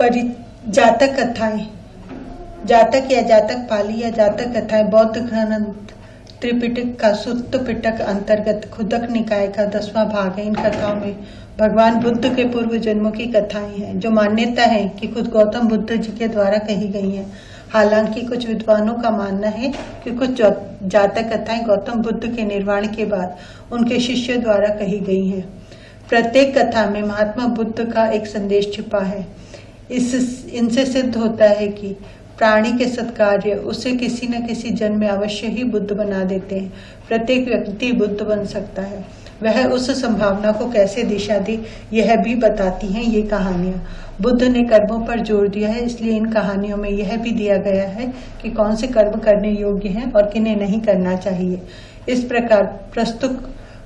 जातक कथाएं, जातक या जातक पाली या जातक कथाएं बौद्ध ग्रंथ त्रिपिटक का सुत्त पिटक अंतर्गत खुदक निकाय का 10वां भाग है। इन कथाओं में भगवान बुद्ध के पूर्व जन्मों की कथाएं हैं जो मान्यता है कि खुद गौतम बुद्ध जी के द्वारा कही गई हैं। हालांकि कुछ विद्वानों का मानना है कि कुछ जातक कथाएं गौतम बुद्ध के निर्वाण के बाद उनके शिष्यों द्वारा कही गई हैं। प्रत्येक कथा में महात्मा बुद्ध का एक संदेश छिपा है। इनसे सिद्ध होता है कि प्राणी के सत्कार्य उसे किसी न किसी जन्म में अवश्य ही बुद्ध बना देते हैं। प्रत्येक व्यक्ति बुद्ध बन सकता है। वह उस संभावना को कैसे दिशा दे यह भी बताती हैं ये कहानियां। बुद्ध ने कर्मों पर जोर दिया है, इसलिए इन कहानियों में यह भी दिया गया है कि कौन से कर्म करने योग्य हैं और किन्हें नहीं करना चाहिए। इस प्रकार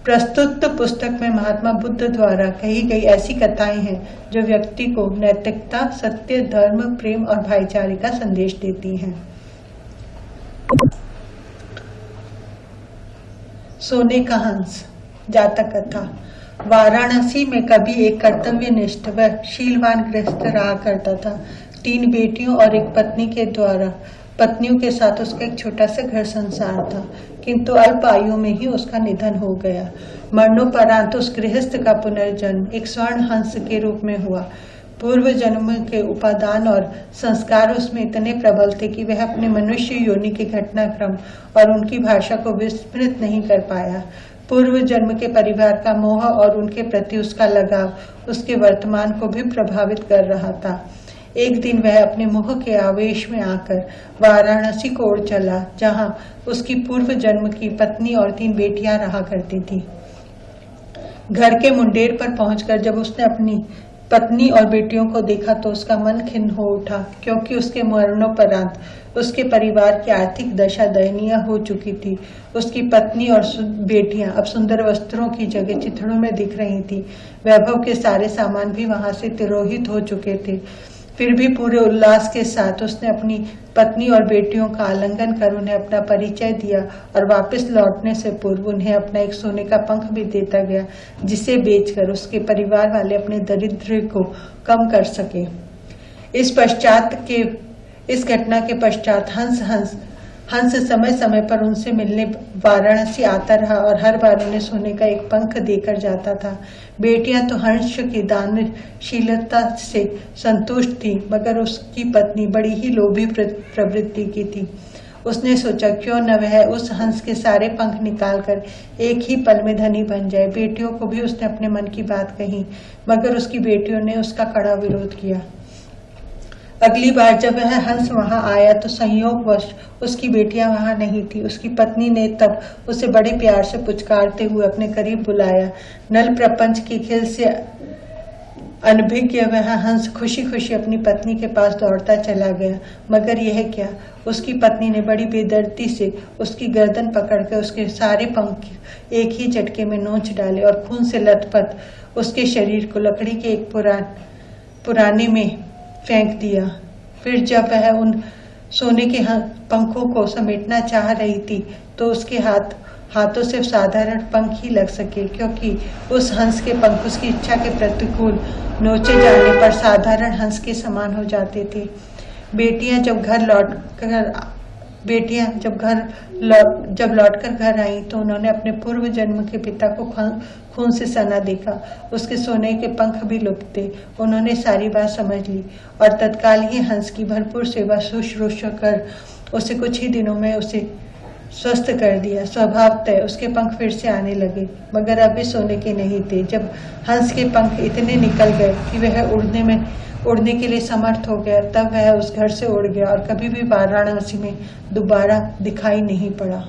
प्रस्तुत पुस्तक में महात्मा बुद्ध द्वारा कही गई ऐसी कथाएं हैं जो व्यक्ति को नैतिकता, सत्य, धर्म, प्रेम और भाईचारे का संदेश देती हैं। सोने का हंस, जातक कथा। वाराणसी में कभी एक कर्तव्यनिष्ठ व शीलवान गृहस्थ रहा करता था। 3 बेटियों और एक पत्नी के द्वारा पत्नियों के साथ उसका एक छोटा सा घर संसार था, किंतु अल्प आयु में ही उसका निधन हो गया। मरणोपरांत उस गृहस्थ का पुनर्जन्म एक स्वर्ण हंस के रूप में हुआ। पूर्व जन्म के उपादान और संस्कार उसमें इतने प्रबल थे कि वह अपने मनुष्य योनि के घटनाक्रम और उनकी भाषा को विस्मृत नहीं कर पाया। पूर्व जन्म के परिवार का मोह और उनके प्रति उसका लगाव उसके वर्तमान को भी प्रभावित कर रहा था। एक दिन वह अपने मोह के आवेश में आकर वाराणसी को उड़ चला, जहां उसकी पूर्व जन्म की पत्नी और 3 बेटियां रहा करती थी। घर के मुंडेर पर पहुंचकर जब उसने अपनी पत्नी और बेटियों को देखा तो उसका मन खिन्न हो उठा, क्योंकि उसके मरणोपरांत उसके परिवार की आर्थिक दशा दयनीय हो चुकी थी। उसकी पत्नी और बेटियां अब सुंदर वस्त्रों की जगह चिथड़ों में दिख रही थी। वैभव के सारे सामान भी वहां से तिरोहित हो चुके थे। फिर भी पूरे उल्लास के साथ उसने अपनी पत्नी और बेटियों का आलिंगन कर उन्हें अपना परिचय दिया और वापस लौटने से पूर्व उन्हें अपना एक सोने का पंख भी देता गया, जिसे बेचकर उसके परिवार वाले अपने दरिद्र को कम कर सके। इस घटना के पश्चात हंस समय समय पर उनसे मिलने वाराणसी आता रहा और हर बार उन्हें सोने का एक पंख देकर जाता था। बेटियां तो हंस की दानशीलता से संतुष्ट थी, मगर उसकी पत्नी बड़ी ही लोभी प्रवृत्ति की थी। उसने सोचा क्यों न वह उस हंस के सारे पंख निकालकर एक ही पल में धनी बन जाए। बेटियों को भी उसने अपने मन की बात कही, मगर उसकी बेटियों ने उसका कड़ा विरोध किया। अगली बार जब वह हंस वहां आया तो संयोगवश उसकी बेटियां वहां नहीं थी। उसकी पत्नी ने तब उसे बड़े प्यार से पुचकारते हुए अपने करीब बुलाया। नल प्रपंच की खेल से अनभिज्ञ वह हंस खुशी खुशी अपनी पत्नी के पास दौड़ता चला गया, मगर यह क्या, उसकी पत्नी ने बड़ी बेदर्दी से उसकी गर्दन पकड़कर उसके सारे पंख एक ही झटके में नोच डाले और खून से लथपथ उसके शरीर को लकड़ी के एक पुराने में फेंक दिया। फिर जब वह उन सोने के पंखों को समेटना चाह रही थी तो उसके हाथों से साधारण पंख ही लग सके, क्योंकि उस हंस के पंख उसकी इच्छा के प्रतिकूल नोचे जाने पर साधारण हंस के समान हो जाते थे। बेटियां जब लौटकर घर आईं तो उन्होंने अपने पूर्व जन्म के पिता को खून से सना देखा। उसके सोने के पंख भी लुप्त थे। उन्होंने सारी बात समझ ली और तत्काल ही हंस की भरपूर सेवा शुश्रूषा कर उसे कुछ ही दिनों में उसे स्वस्थ कर दिया। स्वभावतः उसके पंख फिर से आने लगे, मगर अब भी सोने के नहीं थे। जब हंस के पंख इतने निकल गए कि वह उड़ने के लिए समर्थ हो गया, तब वह उस घर से उड़ गया और कभी भी वाराणसी में दोबारा दिखाई नहीं पड़ा।